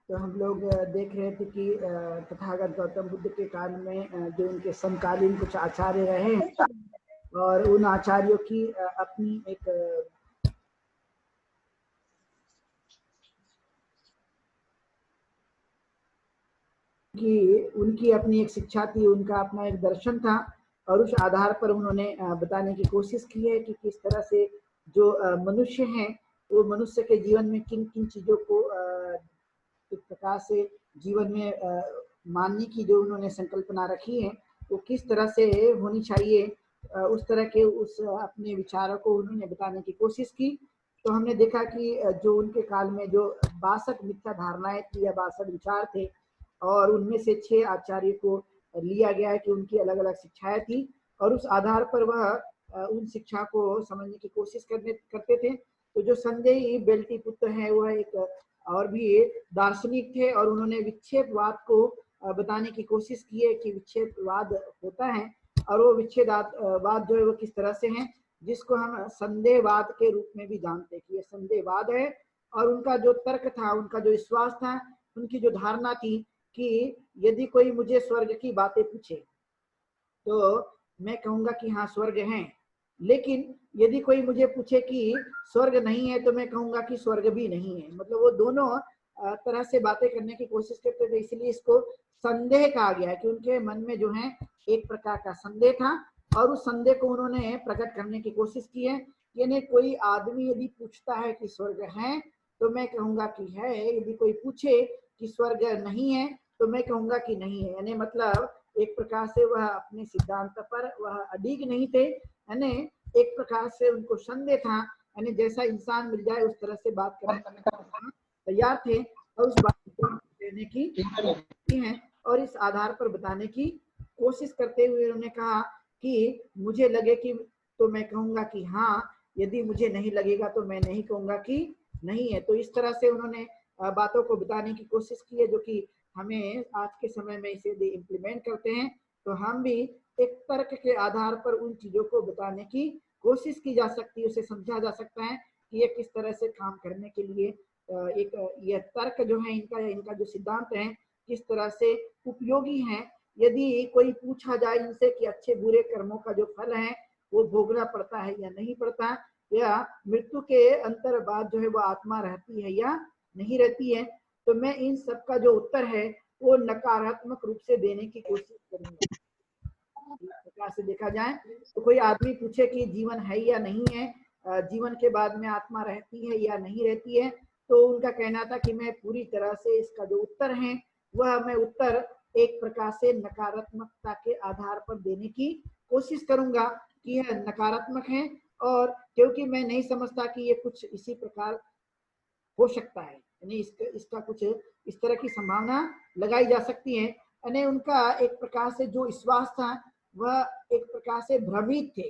तो हम लोग देख रहे थे कि तथागत गौतम बुद्ध के काल में जो उनके समकालीन कुछ आचार्य रहे और उन आचार्यों की अपनी एक उनकी अपनी एक शिक्षा थी, उनका अपना एक दर्शन था और उस आधार पर उन्होंने बताने की कोशिश की है कि किस तरह से जो मनुष्य हैं वो मनुष्य के जीवन में किन किन चीज़ों को एक प्रकार से जीवन में मानने की जो उन्होंने संकल्पना रखी है वो किस तरह से होनी चाहिए, उस तरह के उस अपने विचारों को उन्होंने बताने की कोशिश की। तो हमने देखा कि जो उनके काल में जो 62 मिथ्या धारणाएं थी या 62 विचार थे और उनमें से 6 आचार्य को लिया गया है कि उनकी अलग अलग शिक्षाएं थी और उस आधार पर वह उन शिक्षा को समझने की कोशिश करते थे। तो जो संजय बेल्टीपुत्र है वह एक और भी दार्शनिक थे और उन्होंने विक्षेपवाद को बताने की कोशिश की है कि विक्षेपवाद होता है और वो विच्छेदवाद जो है वो किस तरह से है, जिसको हम संदेहवाद के रूप में भी जानते हैं कि ये संदेहवाद है। और उनका जो तर्क था, उनका जो विश्वास था, उनकी जो धारणा थी कि यदि कोई मुझे स्वर्ग की बातें पूछे तो मैं कहूंगा कि हाँ स्वर्ग है, लेकिन यदि कोई मुझे पूछे कि स्वर्ग नहीं है तो मैं कहूंगा कि स्वर्ग भी नहीं है। मतलब वो दोनों तरह से बातें करने की कोशिश करते थे, इसलिए इसको संदेह कहा गया है कि उनके मन में जो है एक प्रकार का संदेह था और उस संदेह को उन्होंने प्रकट करने की कोशिश की है। यानी कोई आदमी यदि पूछता है कि स्वर्ग है तो मैं कहूंगा कि है, यदि कोई पूछे कि स्वर्ग नहीं है तो मैं कहूंगा कि नहीं है। यानी मतलब एक प्रकार से वह अपने सिद्धांत पर वह अडिग नहीं थे, यानी एक प्रकार से उनको संदेह था, यानी जैसा इंसान मिल जाए उस तरह से बात करने का तैयार थे और उस बात को देने की है और इस आधार पर बताने की कोशिश करते हुए उन्होंने कहा कि मुझे लगे कि तो मैं कहूंगा कि हाँ, यदि मुझे नहीं लगेगा तो मैं नहीं कहूंगा कि नहीं है। तो इस तरह से उन्होंने बातों को बताने की कोशिश की है, जो कि हमें आज के समय में इसे यदि इम्प्लीमेंट करते हैं तो हम भी एक तर्क के आधार पर उन चीजों को बताने की कोशिश की जा सकती है, उसे समझा जा सकता है कि ये किस तरह से काम करने के लिए एक यह तर्क जो है इनका जो सिद्धांत है किस तरह से उपयोगी है। यदि कोई पूछा जाए इनसे कि अच्छे बुरे कर्मों का जो फल है वो भोगना पड़ता है या नहीं पड़ता, या मृत्यु के अंतर बाद जो है वो आत्मा रहती है या नहीं रहती है, तो मैं इन सब का जो उत्तर है वो नकारात्मक रूप से देने की कोशिश करूंगा। इस प्रकार से देखा जाए तो कोई आदमी पूछे कि जीवन है या नहीं है, जीवन के बाद में आत्मा रहती है या नहीं रहती है, तो उनका कहना था कि मैं पूरी तरह से इसका जो उत्तर है वह मैं उत्तर एक प्रकार से नकारात्मकता के आधार पर देने की कोशिश करूंगा कि यह नकारात्मक है, और क्योंकि मैं नहीं समझता कि ये कुछ इसी प्रकार हो सकता है, यानी इसका कुछ इस तरह की संभावना लगाई जा सकती है। यानी उनका एक प्रकार से जो विश्वास था वह एक प्रकार से भ्रमित थे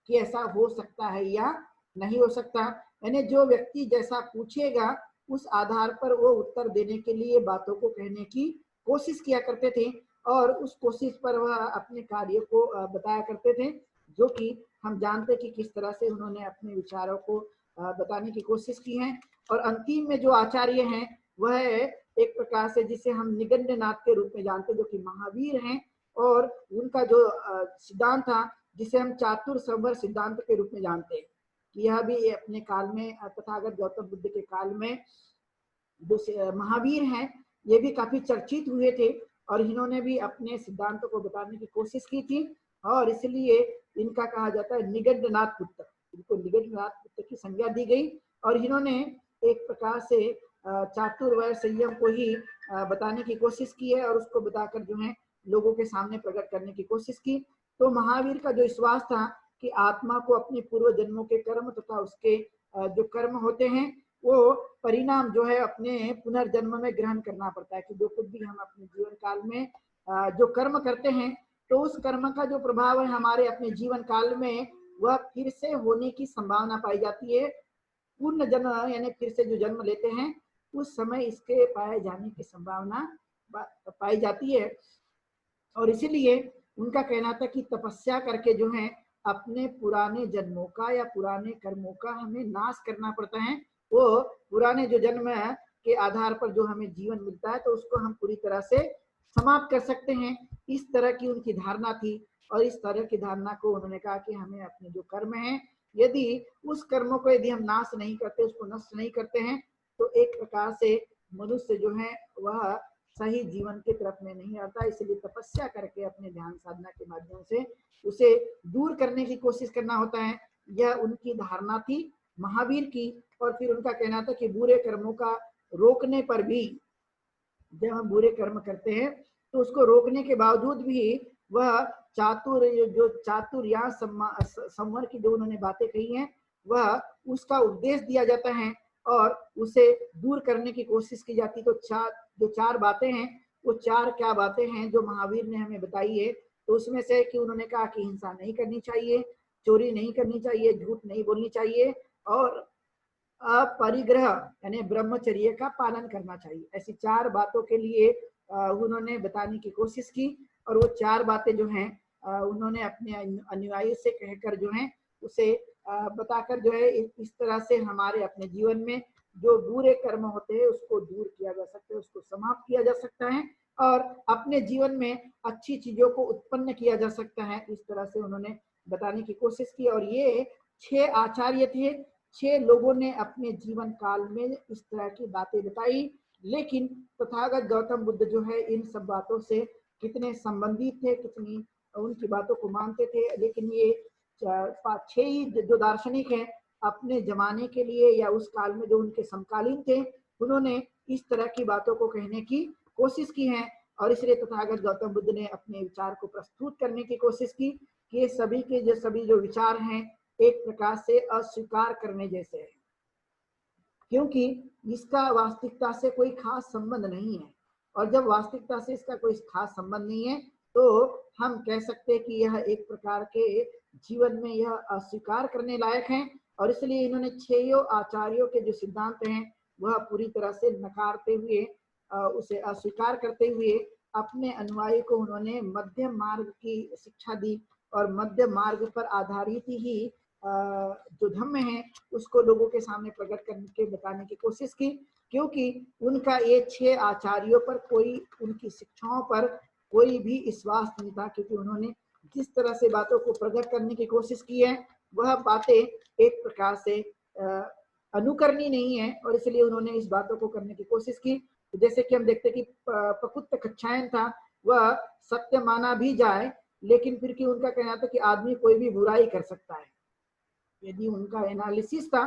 कि ऐसा हो सकता है या नहीं हो सकता। यानी जो व्यक्ति जैसा पूछेगा उस आधार पर वो उत्तर देने के लिए बातों को कहने की कोशिश किया करते थे और उस कोशिश पर वह अपने कार्य को बताया करते थे, जो कि हम जानते कि किस तरह से उन्होंने अपने विचारों को बताने की कोशिश की है। और अंतिम में जो आचार्य हैं वह एक प्रकार से जिसे हम निगंडनाथ के रूप में जानते, जो कि महावीर हैं, और उनका जो सिद्धांत था जिसे हम चातुर संवर सिद्धांत के रूप में जानते हैं कि यह भी अपने काल में तथागत गौतम बुद्ध के काल में जो महावीर हैं ये भी काफी चर्चित हुए थे और इन्होंने भी अपने सिद्धांतों को बताने की कोशिश की थी और इसलिए इनका कहा जाता है निगंडनाथ पुत्र, इनको निगंडनाथ पुत्र की संज्ञा दी गई और इन्होंने एक प्रकार से चातुर्वर्य संयम को ही बताने की कोशिश की है और उसको बताकर जो है लोगों के सामने प्रकट करने की कोशिश की। तो महावीर का जो विश्वास था कि आत्मा को अपने पूर्व जन्मों के कर्म तथा उसके जो कर्म होते हैं वो परिणाम जो है अपने पुनर्जन्म में ग्रहण करना पड़ता है, कि जो कुछ भी हम अपने जीवन काल में जो कर्म करते हैं तो उस कर्म का जो प्रभाव है हमारे अपने जीवन काल में वह फिर से होने की संभावना पाई जाती है। पूर्ण जन्म यानी फिर से जो जन्म लेते हैं उस समय इसके पाए जाने की संभावना पाई जाती है। और इसीलिए उनका कहना था कि तपस्या करके जो है अपने पुराने जन्मों का या पुराने कर्मों का हमें नाश करना पड़ता है। वो पुराने जो जन्म के आधार पर जो हमें जीवन मिलता है तो उसको हम पूरी तरह से समाप्त कर सकते हैं। इस तरह की उनकी धारणा थी और इस तरह की धारणा को उन्होंने कहा कि हमें अपने जो कर्म है, यदि उस कर्मों को यदि हम नाश नहीं करते, उसको नष्ट नहीं करते हैं, तो एक प्रकार से मनुष्य जो है वह सही जीवन की तरफ में नहीं आता। इसलिए तपस्या करके अपने ध्यान साधना के माध्यम से उसे दूर करने की कोशिश करना होता है। यह उनकी धारणा थी महावीर की। और फिर उनका कहना था कि बुरे कर्मों का रोकने पर भी, जब हम बुरे कर्म करते हैं तो उसको रोकने के बावजूद भी वह चातुर्य संवर की जो उन्होंने बातें कही हैं, वह उसका उपदेश दिया जाता है और उसे दूर करने की कोशिश की जाती। तो जो चार बातें हैं, वो चार क्या बातें हैं जो महावीर ने हमें बताई है। तो उसमें से कि उन्होंने कहा कि हिंसा नहीं करनी चाहिए, चोरी नहीं करनी चाहिए, झूठ नहीं बोलनी चाहिए और अपरिग्रह यानी ब्रह्मचर्य का पालन करना चाहिए। ऐसी चार बातों के लिए उन्होंने बताने की कोशिश की और वो चार बातें जो हैं उन्होंने अपने अनुयायी से कहकर जो है उसे बताकर जो है इस तरह से हमारे अपने जीवन में जो बुरे कर्म होते हैं उसको दूर किया जा सकता है, उसको समाप्त किया जा सकता है और अपने जीवन में अच्छी चीजों को उत्पन्न किया जा सकता है। इस तरह से उन्होंने बताने की कोशिश की और ये 6 आचार्य थे। 6 लोगों ने अपने जीवन काल में इस तरह की बातें बताई। लेकिन तथागत गौतम बुद्ध जो है इन सब बातों से कितने संबंधित थे, कितनी उनकी बातों को मानते थे। लेकिन ये 6 ही जो दार्शनिक हैं अपने जमाने के लिए या उस काल में जो उनके समकालीन थे, उन्होंने इस तरह की बातों को कहने की कोशिश की है और इसलिए तथागत गौतम बुद्ध ने अपने विचार को प्रस्तुत करने की कोशिश की कि सभी के सभी जो विचार हैं एक प्रकार से अस्वीकार करने जैसे है, क्योंकि इसका वास्तविकता से कोई खास संबंध नहीं है। और जब वास्तविकता से इसका कोई खास संबंध नहीं है तो हम कह सकते हैं कि यह एक प्रकार के जीवन में यह अस्वीकार करने लायक है। और इसलिए इन्होंने 6 आचार्यों के जो सिद्धांत हैं वह पूरी तरह से नकारते हुए, उसे अस्वीकार करते हुए अपने अनुयायी को उन्होंने मध्यम मार्ग की शिक्षा दी और मध्य मार्ग पर आधारित ही जो धम्म है उसको लोगों के सामने प्रकट करके बताने की कोशिश की। क्योंकि उनका ये 6 आचार्यों पर कोई, उनकी शिक्षाओं पर कोई भी विश्वास नहीं था, क्योंकि उन्होंने जिस तरह से बातों को प्रकट करने की कोशिश की है वह बातें एक प्रकार से अनुकरणीय नहीं है और इसलिए उन्होंने इस बातों को करने की कोशिश की। तो जैसे कि हम देखते कि प्रकुत्त कच्छायन था, वह सत्य माना भी जाए लेकिन फिर कि उनका कहना था कि आदमी कोई भी बुराई कर सकता है। यदि उनका एनालिसिस था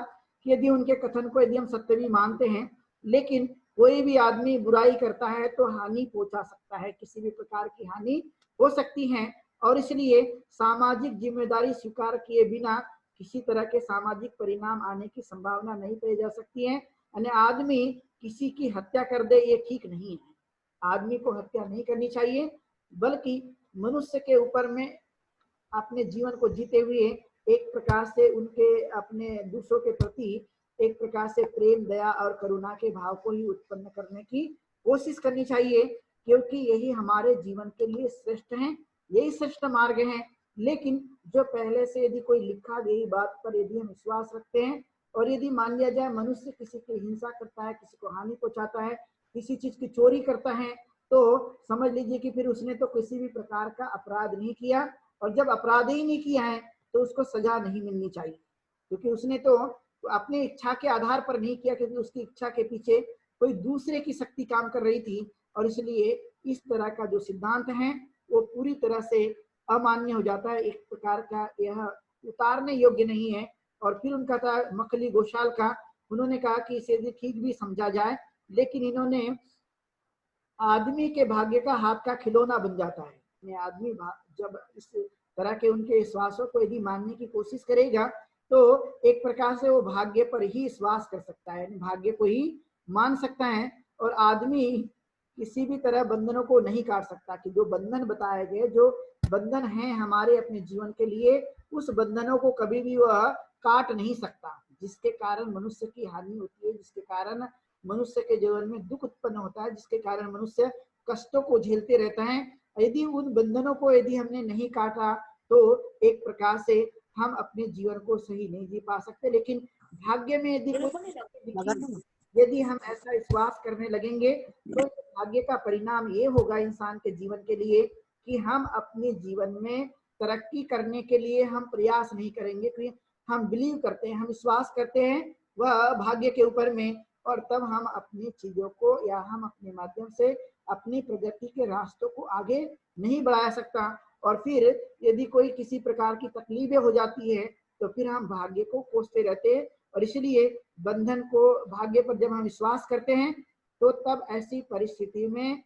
कि यदि उनके कथन को यदि हम सत्य भी मानते हैं लेकिन कोई भी आदमी बुराई करता है तो हानि पहुंचा सकता है, किसी भी प्रकार की हानि हो सकती है और इसलिए सामाजिक जिम्मेदारी स्वीकार किए बिना किसी तरह के सामाजिक परिणाम आने की संभावना नहीं पाई जा सकती है। यानी आदमी किसी की हत्या कर दे ये ठीक नहीं है, आदमी को हत्या नहीं करनी चाहिए, बल्कि मनुष्य के ऊपर में अपने जीवन को जीते हुए एक प्रकार से उनके अपने दूसरों के प्रति एक प्रकार से प्रेम, दया और करुणा के भाव को ही उत्पन्न करने की कोशिश करनी चाहिए, क्योंकि यही हमारे जीवन के लिए श्रेष्ठ है, यही श्रेष्ठ मार्ग है। लेकिन जो पहले से यदि कोई लिखा गई बात पर यदि हम विश्वास रखते हैं और यदि मान लिया जाए मनुष्य किसी की हिंसा करता है, किसी को हानि पहुंचाता है, किसी चीज की चोरी करता है, तो समझ लीजिए कि फिर उसने तो किसी भी प्रकार का अपराध नहीं किया और जब अपराध ही नहीं किया है तो उसको सजा नहीं मिलनी चाहिए, क्योंकि उसने तो अपने इच्छा के आधार पर नहीं किया, क्योंकि उसकी इच्छा के पीछे कोई दूसरे की शक्ति काम कर रही थी। और इसलिए इस तरह का जो सिद्धांत है वो पूरी तरह से अमान्य हो जाता है, एक प्रकार का यह उतारने योग्य नहीं है। और फिर उनका था मखली घोषाल का, उन्होंने कहा कि इसे यदि ठीक भी समझा जाए लेकिन इन्होंने आदमी के भाग्य का हाथ का खिलौना बन जाता है। आदमी जब इस तरह के उनके विश्वासों को यदि मानने की कोशिश करेगा तो एक प्रकार से वो भाग्य पर ही विश्वास कर सकता है, भाग्य को ही मान सकता है और आदमी किसी भी तरह बंधनों को नहीं काट सकता। कि जो बंधन बताए गए, जो बंधन है हमारे अपने जीवन के लिए, उस बंधनों को कभी भी वह काट नहीं सकता, जिसके कारण मनुष्य की हानि होती है, जिसके कारण मनुष्य के जीवन में दुख उत्पन्न होता है, जिसके कारण मनुष्य कष्टों को झेलते रहता है। यदि उन बंधनों को यदि हमने नहीं काटा तो एक प्रकार से हम अपने जीवन को सही नहीं जी पा सकते। लेकिन भाग्य में यदि कोई यदि हम ऐसा विश्वास करने लगेंगे तो भाग्य का परिणाम ये होगा इंसान के जीवन के लिए कि हम अपने जीवन में तरक्की करने के लिए हम प्रयास नहीं करेंगे, क्योंकि हम बिलीव करते हैं, हम विश्वास करते हैं वह भाग्य के ऊपर में, और तब हम अपनी चीजों को या हम अपने माध्यम से अपनी प्रगति के रास्तों को आगे नहीं बढ़ा सकता। और फिर यदि कोई किसी प्रकार की तकलीफें हो जाती है तो फिर हम भाग्य को कोसते रहते हैं। और इसलिए बंधन को, भाग्य पर जब हम विश्वास करते हैं तो तब ऐसी परिस्थिति में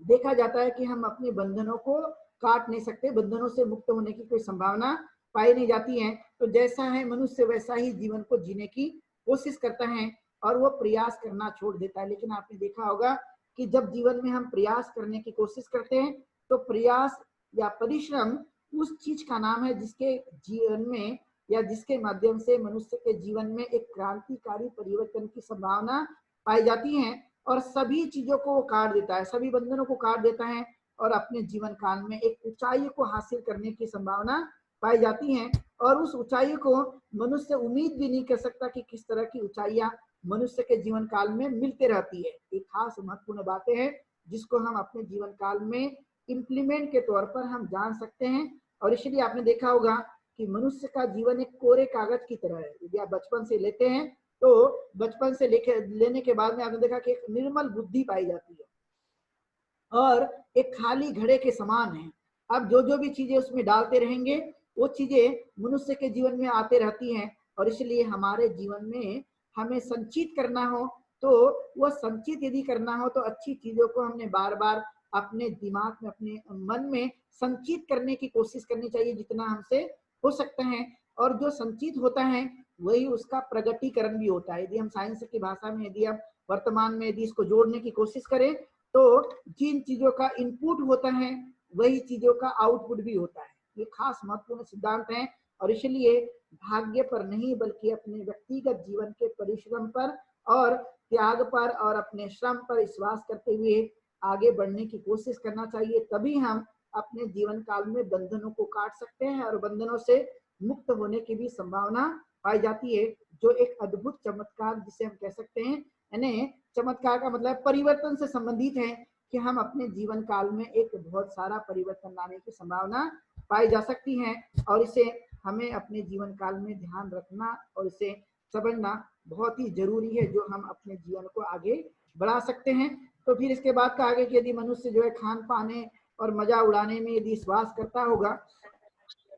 देखा जाता है कि हम अपने बंधनों को काट नहीं सकते, बंधनों से मुक्त होने की कोई संभावना पाई नहीं जाती है। तो जैसा है मनुष्य वैसा ही जीवन को जीने की कोशिश करता है और वो प्रयास करना छोड़ देता है। लेकिन आपने देखा होगा कि जब जीवन में हम प्रयास करने की कोशिश करते हैं तो प्रयास या परिश्रम उस चीज का नाम है जिसके जीवन में या जिसके माध्यम से मनुष्य के जीवन में एक क्रांतिकारी परिवर्तन की संभावना पाई जाती है और सभी चीजों को वो काट देता है, सभी बंधनों को काट देता है और अपने जीवन काल में एक ऊंचाई को हासिल करने की संभावना पाई जाती है। और उस ऊंचाई को मनुष्य उम्मीद भी नहीं कर सकता कि किस तरह की ऊंचाइयां मनुष्य के जीवन काल में मिलते रहती है। एक खास महत्वपूर्ण बातें हैं जिसको हम अपने जीवन काल में इम्प्लीमेंट के तौर पर हम जान सकते हैं। और इसलिए आपने देखा होगा कि मनुष्य का जीवन एक कोरे कागज की तरह है। यदि आप बचपन से लेते हैं तो बचपन से लेने के बाद में आपने देखा कि एक निर्मल बुद्धि पाई जाती है और एक खाली घड़े के समान है। अब जो जो भी चीजें उसमें डालते रहेंगे वो चीजें मनुष्य के जीवन में आते रहती हैं। और इसलिए हमारे जीवन में हमें संचित करना हो तो वह संचित यदि करना हो तो अच्छी चीजों को हमने बार बार अपने दिमाग में, अपने मन में संचित करने की कोशिश करनी चाहिए जितना हमसे हो सकता है। और जो संचित होता है वही उसका प्रगटीकरण भी होता है। यदि हम साइंस की भाषा में, यदि हम वर्तमान में यदि इसको जोड़ने की कोशिश करें तो जिन चीजों का इनपुट होता है वही चीजों का आउटपुट भी होता है। ये खास महत्वपूर्ण सिद्धांत है। और इसलिए भाग्य पर नहीं बल्कि अपने व्यक्तिगत जीवन के परिश्रम पर और त्याग पर और अपने श्रम पर विश्वास करते हुए आगे बढ़ने की कोशिश करना चाहिए। तभी हम अपने जीवन काल में बंधनों को काट सकते हैं और बंधनों से मुक्त होने की भी संभावना पाई जाती है, जो एक अद्भुत चमत्कार जिसे हम कह सकते हैं। यानी चमत्कार का मतलब परिवर्तन से संबंधित है कि हम अपने जीवन काल में एक बहुत सारा परिवर्तन लाने की संभावना पाई जा सकती है। और इसे हमें अपने जीवन काल में ध्यान रखना और इसे समझना बहुत ही जरूरी है, जो हम अपने जीवन को आगे बढ़ा सकते हैं। तो फिर इसके बाद कहा गया कि यदि मनुष्य जो है खान पाने और मजा उड़ाने में यदि विश्वास करता होगा,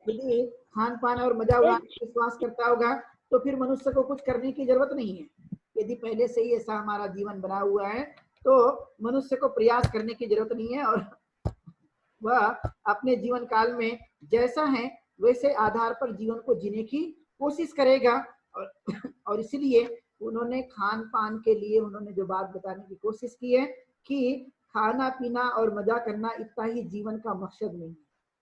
यदि खान पान और मजा उड़ाने में विश्वास करता होगा तो फिर मनुष्य को कुछ करने की जरूरत नहीं है। यदि पहले से ही ऐसा हमारा जीवन बना हुआ है तो मनुष्य को प्रयास करने की जरूरत नहीं है और वह अपने जीवन काल में जैसा है वैसे आधार पर जीवन को जीने की कोशिश करेगा। और इसलिए उन्होंने खान पान के लिए उन्होंने जो बात बताने की कोशिश की है कि खाना पीना और मजा करना इतना ही जीवन का मकसद नहीं है,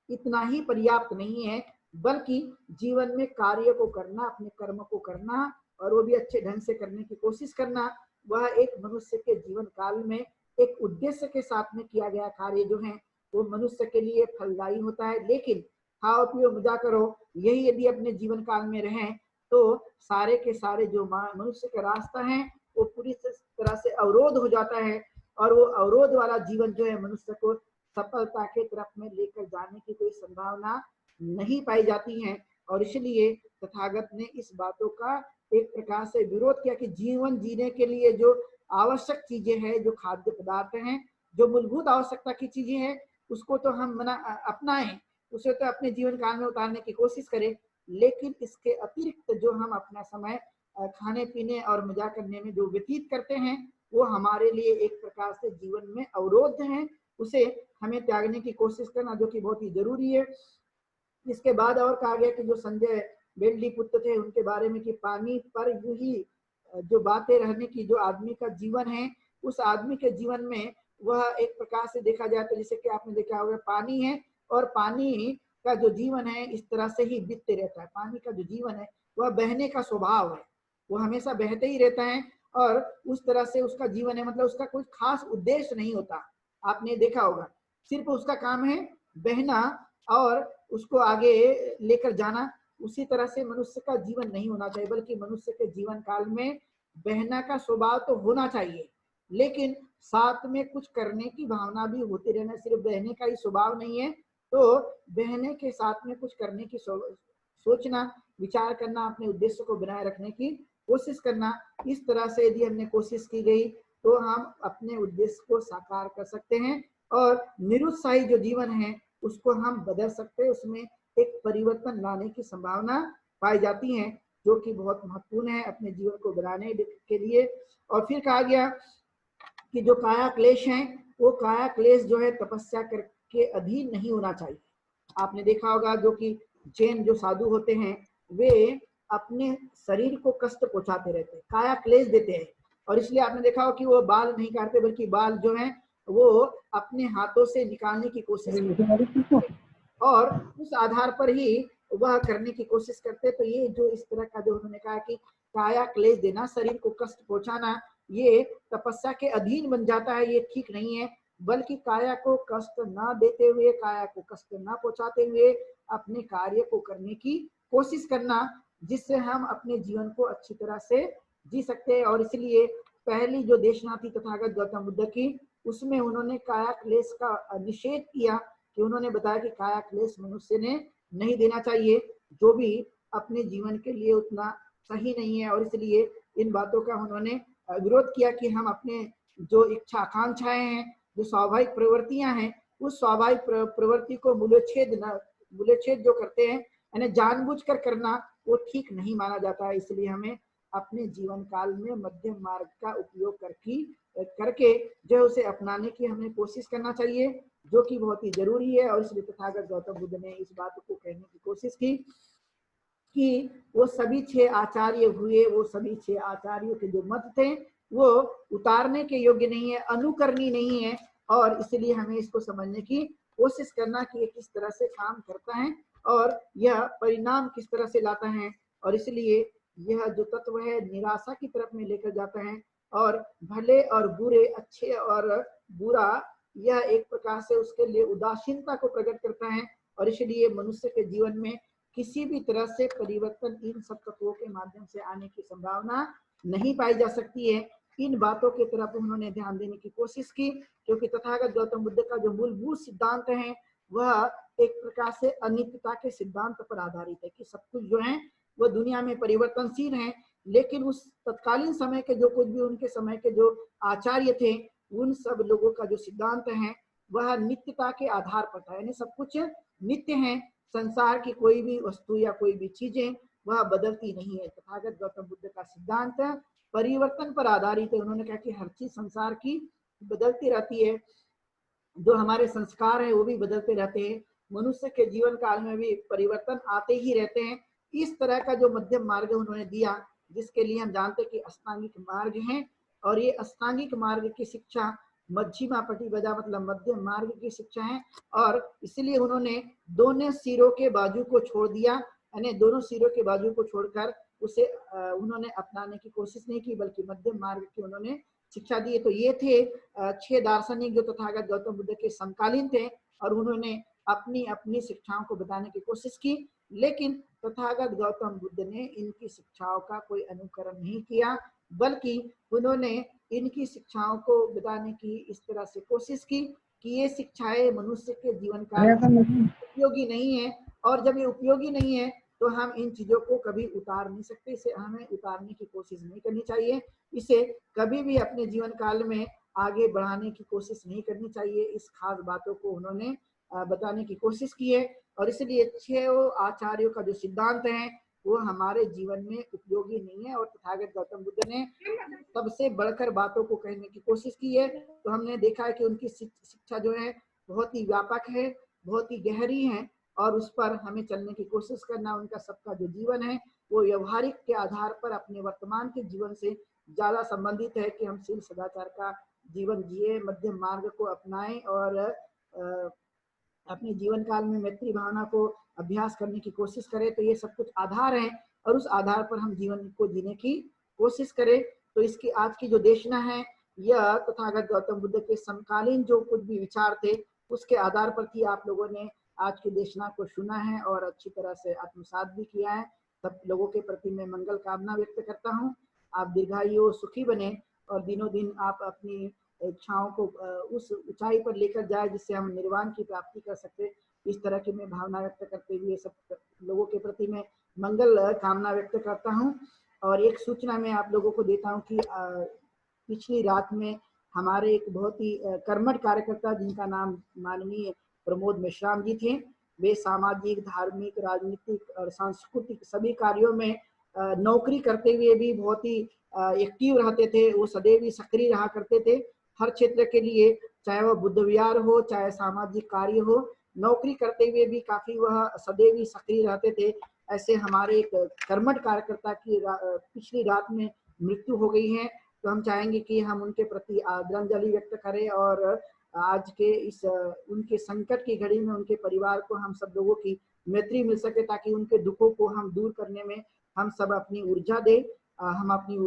इतना ही पर्याप्त नहीं है, बल्कि जीवन में कार्य को करना, अपने कर्म को करना और वो भी अच्छे ढंग से करने की कोशिश करना, वह एक मनुष्य के जीवन काल में एक उद्देश्य के साथ में किया गया कार्य जो है वो मनुष्य के लिए फलदायी होता है। लेकिन खाओ पियो मजा करो यही यदि अपने जीवन काल में रहें तो सारे के सारे जो मनुष्य का रास्ता है वो पूरी तरह से अवरोध हो जाता है और वो अवरोध वाला जीवन जो है मनुष्य को सफलता के तरफ में लेकर जाने की कोई संभावना नहीं पाई जाती है। और इसलिए तथागत ने इस बातों का एक प्रकार से विरोध किया कि जीवन जीने के लिए जो आवश्यक चीजें हैं, जो खाद्य पदार्थ हैं, जो मूलभूत आवश्यकता की चीजें हैं, उसको तो हम अपनाएं, उसे तो अपने जीवन काल में उतारने की कोशिश करें। लेकिन इसके अतिरिक्त जो हम अपना समय खाने पीने और मजा करने में जो व्यतीत करते हैं वो हमारे लिए एक प्रकार से जीवन में अवरोध है, उसे हमें त्यागने की कोशिश करना जो कि बहुत ही जरूरी है। इसके बाद और कहा गया कि जो संजय बेल्ली पुत्र थे उनके बारे में कि पानी पर यूं ही जो बातें रहने की जो आदमी का जीवन है, उस आदमी के जीवन में वह एक प्रकार से देखा जाए तो जैसे कि आपने देखा होगा पानी है और पानी का जो जीवन है इस तरह से ही बीतते रहता है। पानी का जो जीवन है वह बहने का स्वभाव है, वो हमेशा बहते ही रहता है और उस तरह से उसका जीवन है, मतलब उसका कोई खास उद्देश्य नहीं होता। आपने देखा होगा सिर्फ उसका काम है बहना और उसको आगे लेकर जाना। उसी तरह से मनुष्य का जीवन नहीं होना चाहिए, बल्कि मनुष्य के जीवन काल में बहना का स्वभाव तो होना चाहिए, लेकिन साथ में कुछ करने की भावना भी होती रहना, सिर्फ बहने का ही स्वभाव नहीं है। तो बहने के साथ में कुछ करने की सोचना, विचार करना, अपने उद्देश्य को बनाए रखने की कोशिश करना, इस तरह से यदि हमने कोशिश की गई तो हम अपने उद्देश्य को साकार कर सकते हैं और निरुत्साही जो जीवन है उसको हम बदल सकते हैं, उसमें एक परिवर्तन लाने की संभावना पाई जाती है, जो कि बहुत महत्वपूर्ण है अपने जीवन को बनाने के लिए। और फिर कहा गया कि जो काया क्लेश है, वो काया क्लेश जो है तपस्या करके अधीन नहीं होना चाहिए। आपने देखा होगा जो कि जैन जो साधु होते हैं वे अपने शरीर को कष्ट पहुंचाते रहते हैं, काया क्लेश देते हैं, और इसलिए आपने देखा हो कि वो बाल नहीं काटते बल्कि बाल जो है वो अपने हाथों से निकालने की कोशिश करते हैं और उस आधार पर ही वह करने की कोशिश करते। तो ये जो इस तरह का जो उन्होंने कहा कि काया क्लेश देना, शरीर को कष्ट पहुंचाना, ये तपस्या के अधीन बन जाता है, ये ठीक नहीं है। बल्कि काया को कष्ट ना देते हुए, काया को कष्ट ना पहुंचाते हुए अपने कार्य को करने की कोशिश करना, जिससे हम अपने जीवन को अच्छी तरह से जी सकते हैं। और इसलिए पहली जो देशना थी तथागत गौतम बुद्ध की, उसमें उन्होंने काया क्लेश का निषेध किया कि उन्होंने बताया कि काया क्लेश मनुष्य ने नहीं देना चाहिए, जो भी अपने जीवन के लिए उतना सही नहीं है। और इसलिए इन बातों का उन्होंने विरोध किया कि हम अपने जो इच्छा आकांक्षाएं हैं, जो स्वाभाविक प्रवृत्तियां हैं, उस स्वाभाविक प्रवृत्ति को मूल्यच्छेद जो करते हैं, यानी जानबूझकर करना, वो ठीक नहीं माना जाता है। इसलिए हमें अपने जीवन काल में मध्यम मार्ग का उपयोग करके जो उसे अपनाने की हमें कोशिश करना चाहिए, जो कि बहुत ही जरूरी है। और इसलिए तथागत गौतम बुद्ध ने इस बात को कहने की कोशिश की कि वो सभी 6 आचार्य हुए, वो सभी 6 आचार्यों के जो मत थे वो उतारने के योग्य नहीं है, अनुकरणीय नहीं है। और इसलिए हमें इसको समझने की कोशिश करना कि ये किस तरह से काम करता है और यह परिणाम किस तरह से लाता है। और इसलिए यह जो तत्व है निराशा की तरफ में लेकर जाता है, और भले और बुरे, अच्छे और बुरा, यह एक प्रकार से उसके लिए उदासीनता को प्रकट करता है। और इसलिए मनुष्य के जीवन में किसी भी तरह से परिवर्तन इन सब तत्वों के माध्यम से आने की संभावना नहीं पाई जा सकती है। इन बातों की तरफ उन्होंने ध्यान देने की कोशिश की, क्योंकि तथागत गौतम बुद्ध का जो मूलभूत सिद्धांत है वह एक प्रकार से अनित्यता के सिद्धांत पर आधारित है कि सब कुछ जो है वह दुनिया में परिवर्तनशील है। लेकिन उस तत्कालीन समय के जो कुछ भी उनके समय के जो आचार्य थे, उन सब लोगों का जो सिद्धांत है वह नित्यता के आधार पर था, यानी सब कुछ नित्य है, संसार की कोई भी वस्तु या कोई भी चीजें वह बदलती नहीं है। तथागत गौतम बुद्ध का सिद्धांत परिवर्तन पर आधारित है। उन्होंने कहा कि हर चीज संसार की बदलती रहती है, जो हमारे संस्कार है वो भी बदलते रहते हैं, मनुष्य के जीवन काल में भी परिवर्तन आते ही रहते हैं। इस तरह का जो मध्यम मार्ग उन्होंने दिया, जिसके लिए हम जानते हैं कि अष्टांगिक मार्ग है, और ये अष्टांगिक मार्ग की शिक्षा मध्यमा पटिपदा मतलब मध्यम मार्ग की शिक्षा है। और इसलिए उन्होंने दोनों सिरों के बाजू को छोड़ दिया, यानी दोनों सिरों के बाजू को छोड़कर उसे उन्होंने अपनाने की कोशिश नहीं की, बल्कि मध्यम मार्ग की उन्होंने शिक्षा दी। तो ये थे 6 दार्शनिक जो तथागत गौतम बुद्ध के समकालीन थे, और उन्होंने अपनी अपनी शिक्षाओं को बताने की कोशिश की। लेकिन तथागत गौतम बुद्ध ने इनकी शिक्षाओं का कोई अनुकरण नहीं किया, बल्कि उन्होंने इनकी शिक्षाओं को बताने की इस तरह से कोशिश की कि ये शिक्षाएं मनुष्य के जीवन काल में उपयोगी नहीं है, और जब ये उपयोगी नहीं है तो हम इन चीजों को कभी उतार नहीं सकते, इसे हमें उतारने की कोशिश नहीं करनी चाहिए, इसे कभी भी अपने जीवन काल में आगे बढ़ाने की कोशिश नहीं करनी चाहिए। इस खास बातों को उन्होंने बताने की कोशिश की है। और इसलिए 6 आचार्यों का जो सिद्धांत है वो हमारे जीवन में उपयोगी नहीं है, और तथागत गौतम बुद्ध ने सबसे बढ़कर बातों को कहने की कोशिश की है। तो हमने देखा है कि उनकी शिक्षा जो है बहुत ही व्यापक है, बहुत ही गहरी है, और उस पर हमें चलने की कोशिश करना। उनका सबका जो जीवन है वो व्यवहारिक के आधार पर अपने वर्तमान के जीवन से ज्यादा संबंधित है कि हम शील सदाचार का जीवन जिए, मध्यम मार्ग को अपनाएं, और अपने जीवन काल में मैत्री भावना को अभ्यास करने की कोशिश करें। तो ये सब कुछ आधार है, और उस आधार पर हम जीवन को जीने की कोशिश करें। तो इसकी आज की जो देशना है यह तथागत गौतम बुद्ध के समकालीन जो कुछ भी विचार थे उसके आधार पर थी। आप लोगों ने आज की देशना को सुना है और अच्छी तरह से आत्मसात भी किया है। सब लोगों के प्रति मैं मंगल कामना व्यक्त करता हूँ। आप दीर्घायु सुखी बने और दिनों दिन आप अपनी इच्छाओं को उस ऊंचाई पर लेकर जाए जिससे हम निर्वाण की प्राप्ति कर सकते। इस तरह की मैं भावना व्यक्त करते हुए सब लोगों के प्रति मैं मंगल कामना व्यक्त करता हूँ। और एक सूचना मैं आप लोगों को देता हूँ कि पिछली रात में हमारे एक बहुत ही कर्मठ कार्यकर्ता जिनका नाम माननीय प्रमोद मेश्राम जी थे, वे सामाजिक, धार्मिक, राजनीतिक और सांस्कृतिक सभी कार्यों में नौकरी करते हुए भी बहुत ही एक्टिव रहते थे। वो सदैव ही सक्रिय रहा करते थे हर क्षेत्र के लिए, चाहे वह बुद्ध विहार हो, चाहे सामाजिक कार्य हो, नौकरी करते हुए भी काफी वह सदैव ही सक्रिय रहते थे। ऐसे हमारे एक कर्मठ कार्यकर्ता की पिछली रात में मृत्यु हो गई है। तो हम चाहेंगे कि हम उनके प्रति आदरांजलि व्यक्त करें और आज के इस उनके संकट की घड़ी में उनके परिवार को हम सब लोगों की मैत्री मिल सके, ताकि उनके दुखों को हम दूर करने में हम सब अपनी ऊर्जा दे, हम अपनी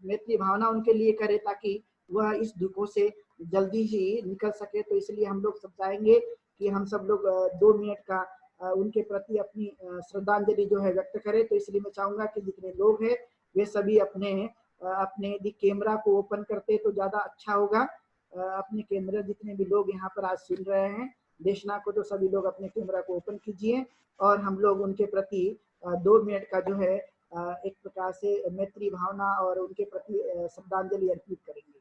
मैत्री भावना उनके लिए करें ताकि वह इस दुखों से जल्दी ही निकल सके। तो इसलिए हम लोग सब चाहेंगे कि हम सब लोग 2 मिनट का उनके प्रति अपनी श्रद्धांजलि जो है व्यक्त करें। तो इसलिए मैं चाहूंगा कि जितने लोग हैं वे सभी अपने अपने यदि कैमरा को ओपन करते तो ज्यादा अच्छा होगा। अपने कैमरा जितने भी लोग यहाँ पर आज सुन रहे हैं देशना को, तो सभी लोग अपने कैमरा को ओपन कीजिए और हम लोग उनके प्रति 2 मिनट का जो है एक प्रकार से मैत्री भावना और उनके प्रति श्रद्धांजलि अर्पित करेंगे।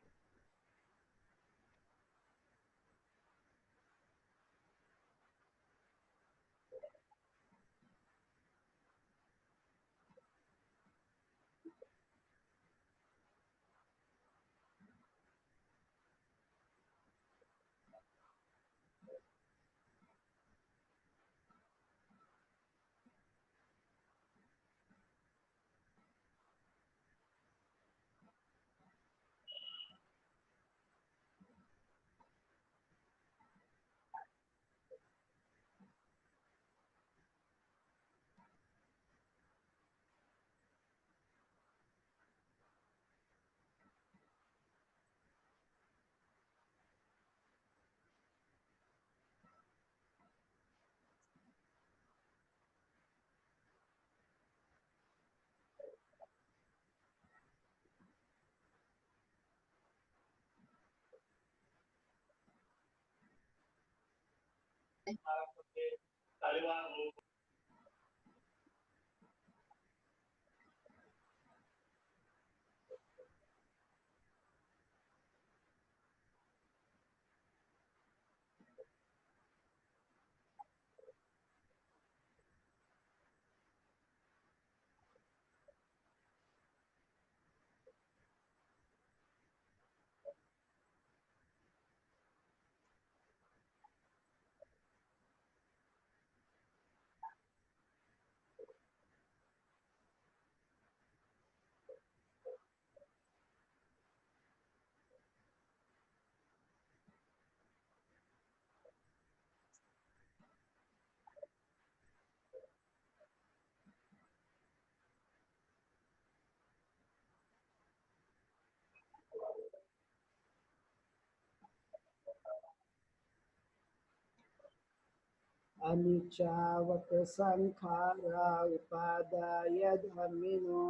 अनिचावत संखारा उपादाय धर्मिणो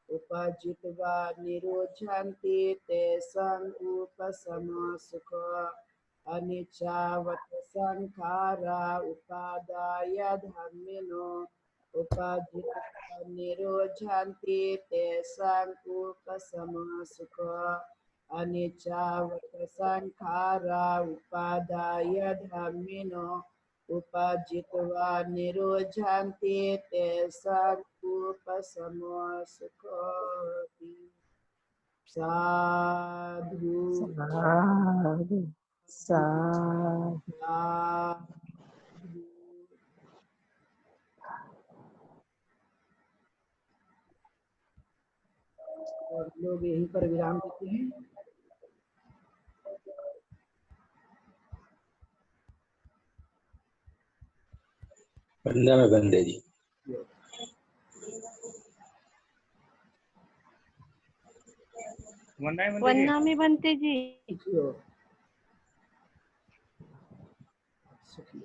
उपजित्वा निरोचन्ति तेषां उपशमसुख। अनिचावत संखारा उपादाय धर्मिणो उपजित्वा निरोचन्ति तेषां उपशमसुख। अनिचावत संखारा उपादाय धर्मिणो उपजित्वा निरोचन्ति तेषां उपशमसुखति। साधु साधु साधु। साधु। और लोग यहीं पर विराम देते हैं। बंदा में बंदे जी। वन्ना में बनते जी। सुखी।